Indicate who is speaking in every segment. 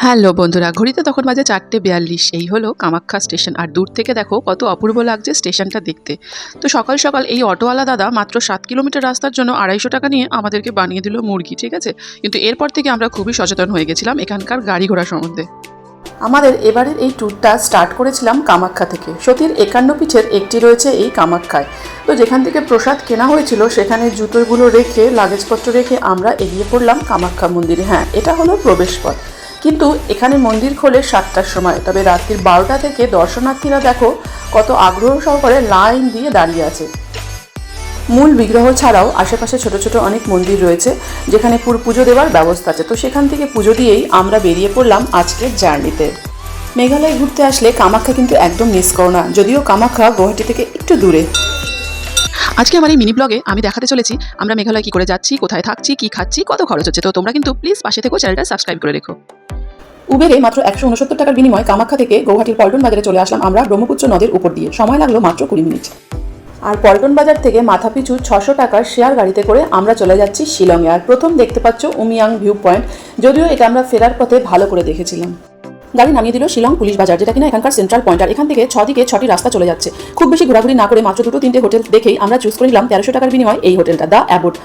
Speaker 1: Hello বন্ধুরা, ঘড়িতে তখন বাজে 4:42। এই হলো কামাখ্যা স্টেশন। আর দূর থেকে দেখো কত অপূর্ব লাগছে স্টেশনটা দেখতে। তো সকাল সকাল এই অটোওয়ালা দাদা মাত্র 7 কিলোমিটার রাস্তার জন্য 250 টাকা নিয়ে আমাদেরকে বানিয়ে দিল মুরগি, ঠিক আছে। কিন্তু এরপর থেকে আমরা খুবই সচেতন হয়ে গেছিলাম এখানকার গাড়ি ঘোড়া সম্বন্ধে।
Speaker 2: আমাদের এবারের এই ট্যুরটা স্টার্ট করেছিলাম কামাখ্যা থেকে। সতীর 51 পীঠের একটি রয়েছে এই কামাখ্যায়। তো যেখান থেকে প্রসাদ কেনা হয়েছিল সেখানে জুতোগুলো রেখে, লাগেজপত্র রেখে আমরা এগিয়ে পড়লাম কামাখ্যা মন্দিরে। হ্যাঁ, এটা হলো প্রবেশপথ, কিন্তু এখানে মন্দির খোলে 7টার সময়। তবে রাত্রির 12টা থেকে দর্শনার্থীরা দেখো কত আগ্রহ সহকারে লাইন দিয়ে দাঁড়িয়ে আছে। মূল বিগ্রহ ছাড়াও আশেপাশে ছোট ছোট অনেক মন্দির রয়েছে যেখানে পুজো দেওয়ার ব্যবস্থা আছে। তো সেখান থেকে পুজো দিয়েই আমরা বেরিয়ে পড়লাম আজকের জার্নিতে। মেঘালয় ঘুরতে আসলে কামাখ্যা কিন্তু একদম মিস করো না, যদিও কামাখ্যা গুয়াহাটি থেকে একটু দূরে।
Speaker 1: আজকে আমার এই মিনি ব্লগে আমি দেখাতে চলেছি আমরা মেঘালয় কি করে যাচ্ছি, কোথায় থাকছি, কি খাচ্ছি, কত খরচ হচ্ছে। তো তোমরা কিন্তু প্লিজ পাশে থেকো, চ্যানেলটা সাবস্ক্রাইব করে রেখো।
Speaker 2: উবেরে মাত্র 169 টাকার বিনিময়ে কামাখ্যা থেকে গুয়াহাটির পল্টন বাজারে চলে আসলাম আমরা ব্রহ্মপুত্র নদের উপর দিয়ে। সময় লাগলো মাত্র 20 মিনিট। আর পল্টন বাজার থেকে মাথাপিছু 600 টাকার শেয়ার গাড়িতে করে আমরা চলে যাচ্ছি শিলংয়ে। আর প্রথম দেখতে পাচ্ছ উমিয়াং ভিউ পয়েন্ট, যদিও এটা আমরা ফেরার পথে ভালো করে দেখেছিলাম। গাড়ি নামিয়ে দিল শিলং পুলিশ বাজার, যেটা কিনা এখানকার সেন্ট্রাল পয়েন্ট। আর এখান থেকে 6 দিকে 6টি রাস্তা চলে যাচ্ছে। খুব বেশি ঘোরাঘুরি না করে মাত্র 2-3টে হোটেল দেখেই আমরা চুজ করে নিলাম 1300 টাকার বিনিময়ে এই হোটেলটা, দ্য অ্যাবোট।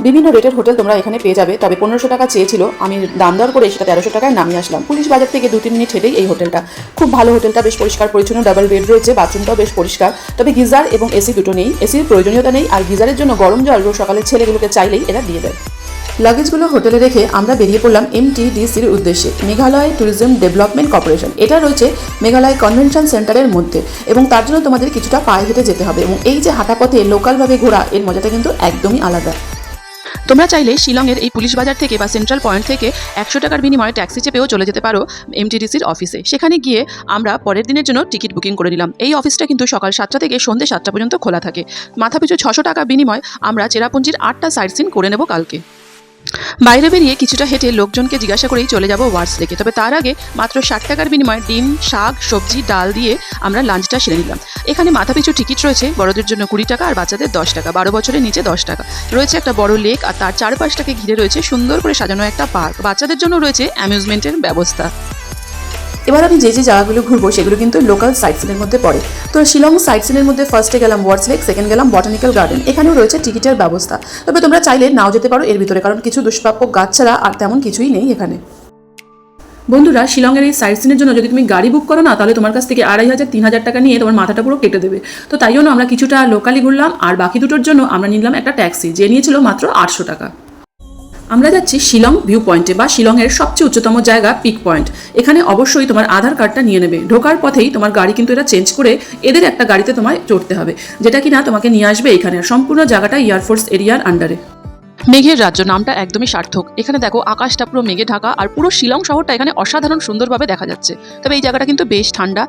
Speaker 2: বিভিন্ন রেটের হোটেল তোমরা এখানে পেয়ে যাবে, তবে 1500 টাকা চেয়েছিল, আমি দাম দর করে সেটা 1300 টাকায় নামিয়ে আসলাম। পুলিশ বাজার থেকে 2-3 মিনিট হেঁটেই এই হোটেলটা। খুব ভালো হোটেলটা, বেশ পরিষ্কার পরিচ্ছন্ন, ডাবল বেড রয়েছে, বাথরুমটাও বেশ পরিষ্কার। তবে গিজার এবং এসি দুটো নেই, এসির প্রয়োজনীয়তা নেই। আর গিজারের জন্য গরম জল রোজ সকালে ছেলেগুলোকে চাইলেই এরা দিয়ে দেয়। লাগেজগুলো হোটেলে রেখে আমরা বেরিয়ে পড়লাম MTDCর উদ্দেশ্যে, মেঘালয় ট্যুরিজম ডেভেলপমেন্ট কর্পোরেশন। এটা রয়েছে মেঘালয় কনভেনশন সেন্টারের মধ্যে, এবং তার জন্য তোমাদের কিছুটা পায়ে হেঁটে যেতে হবে। এবং এই যে হাঁটা পথে লোকালভাবে ঘোরা, এর মজাটা কিন্তু একদমই আলাদা।
Speaker 1: তোমরা চাইলে শিলংয়ের এই পুলিশ বাজার থেকে বা সেন্ট্রাল পয়েন্ট থেকে 100 টাকার বিনিময়ে ট্যাক্সি চেপেও চলে যেতে পারো MTDCর অফিসে। সেখানে গিয়ে আমরা পরের দিনের জন্য টিকিট বুকিং করে নিলাম। এই অফিসটা কিন্তু সকাল 7টা থেকে সন্ধ্যে 7টা পর্যন্ত খোলা থাকে। মাথাপিছু 600 টাকা বিনিময় আমরা চেরাপুঞ্জির 8টা সাইট সিন করে নেব কালকে। বাইরে বেরিয়ে কিছুটা হেঁটে লোকজনকে জিজ্ঞাসা করেই চলে যাব ওয়ার্ডস লেকে। তবে তার আগে মাত্র 60 টাকার বিনিময়ে ডিম, শাক, সবজি, ডাল দিয়ে আমরা লাঞ্চটা সেরে নিলাম। এখানে মাথাপিছু টিকিট রয়েছে বড়দের জন্য 20 টাকা আর বাচ্চাদের 10 টাকা, 12 বছরের নিচে 10 টাকা। রয়েছে একটা বড় লেক, আর তার চারপাশটাকে ঘিরে রয়েছে সুন্দর করে সাজানো একটা পার্ক। বাচ্চাদের জন্য রয়েছে অ্যামিউজমেন্টের ব্যবস্থা।
Speaker 2: এবার আমি যে জায়গাগুলো ঘুরবো সেগুলো কিন্তু লোকাল সাইট সিনের মধ্যে পড়ে। তো শিলং সাইট সিনের মধ্যে ফার্স্টে গেলাম ওয়ার্ডস লেক, সেকেন্ড গেলাম বটানিক্যাল গার্ডেন। এখানেও রয়েছে টিকিটের ব্যবস্থা, তবে তোমরা চাইলে নাও যেতে পারো এর ভিতরে, কারণ কিছু দুষ্প্রাপ্য গাছ ছাড়া আর তেমন কিছুই নেই এখানে। বন্ধুরা, শিলংয়ের এই সাইট সিনের জন্য যদি তুমি গাড়ি বুক করো না, তাহলে তোমার কাছ থেকে 2500-3000 টাকা নিয়ে তোমার মাথাটা পুরো কেটে দেবে। তো তাই জন্য আমরা কিছুটা লোকালি ঘুরলাম, আর বাকি দুটোর জন্য আমরা নিলাম একটা ট্যাক্সি, যে নিয়েছিল মাত্র 800 টাকা। আমরা যাচ্ছি শিলং ভিউ পয়েন্টে, বা শিলংয়ের সবচেয়ে উচ্চতম জায়গা পিক পয়েন্ট। এখানে অবশ্যই তোমার আধার কার্ডটা নিয়ে নেবে। ঢোকার পথেই তোমার গাড়ি কিন্তু এরা চেঞ্জ করে এদের একটা গাড়িতে তোমায় চড়তে হবে, যেটা কিনা তোমাকে নিয়ে আসবে এখানে। সম্পূর্ণ জায়গাটা এয়ারফোর্স এরিয়ার আন্ডারে।
Speaker 1: মেঘের রাজ্য নামটা একদমই সার্থক। এখানে দেখো আকাশটা পুরো মেঘে ঢাকা, আর পুরো শিলং শহরটা এখানে অসাধারণ সুন্দরভাবে দেখা যাচ্ছে। তবে এই জায়গাটা কিন্তু বেশ ঠান্ডা।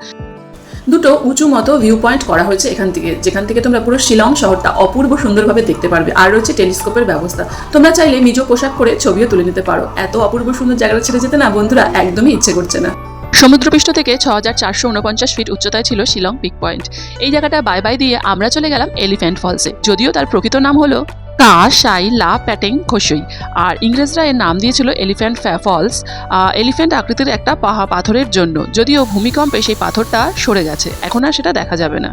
Speaker 2: দুটো উঁচু মতো ভিউ পয়েন্ট করা হয়েছে এখান থেকে, যেখান থেকে তোমরা পুরো শিলং শহরটা অপূর্ব সুন্দরভাবে দেখতে পারবে। আর রয়েছে টেলিস্কোপের ব্যবস্থা, তোমরা চাইলে মিজো পোশাক করে ছবিও তুলে নিতে পারো। এত অপূর্ব সুন্দর জায়গাটা ছেড়ে যেতে না বন্ধুরা একদমই ইচ্ছে করছে না।
Speaker 1: সমুদ্রপৃষ্ঠ থেকে 6449 ফিট উচ্চতায় ছিল শিলং পিক পয়েন্ট। এই জায়গাটা বাই বাই দিয়ে আমরা চলে গেলাম এলিফ্যান্ট ফলসে, যদিও তার প্রকৃত নাম হলো কা সাই লা প্যাটেং খসুই, আর ইংরেজরা এর নাম দিয়েছিল এলিফ্যান্ট ফলস, এলিফ্যান্ট আকৃতির একটা পাথরের জন্য। যদিও ভূমিকম্পে সেই পাথরটা সরে গেছে, এখন আর সেটা দেখা যাবে না।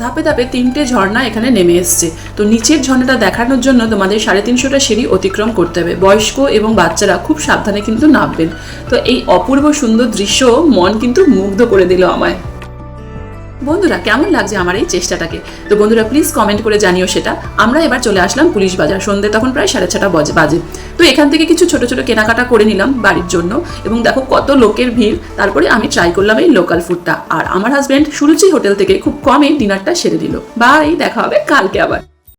Speaker 2: ধাপে ধাপে 3টে ঝর্ণা এখানে নেমে এসছে। তো নিচের ঝর্ণাটা দেখানোর জন্য তোমাদের 350টা সিঁড়ি অতিক্রম করতে হবে। বয়স্ক এবং বাচ্চারা খুব সাবধানে কিন্তু নামবেন। তো এই অপূর্ব সুন্দর দৃশ্য মন কিন্তু মুগ্ধ করে দিল আমায়। বন্ধুরা, কেমন লাগছে আমার এই চেষ্টাটাকে? তো বন্ধুরা প্লিজ কমেন্ট করে জানিও সেটা। আমরা এবার চলে আসলাম পুলিশ বাজার, সন্ধ্যে তখন প্রায় 6:30 বাজে। তো এখান থেকে কিছু ছোট ছোট কেনাকাটা করে নিলাম বাড়ির জন্য, এবং দেখো কত লোকের ভিড়। তারপরে আমি ট্রাই করলাম এই লোকাল ফুডটা, আর আমার হাজব্যান্ড সুরুচি হোটেল থেকে খুব কমে ডিনারটা সেরে দিল। বাই, দেখা হবে কালকে আবার।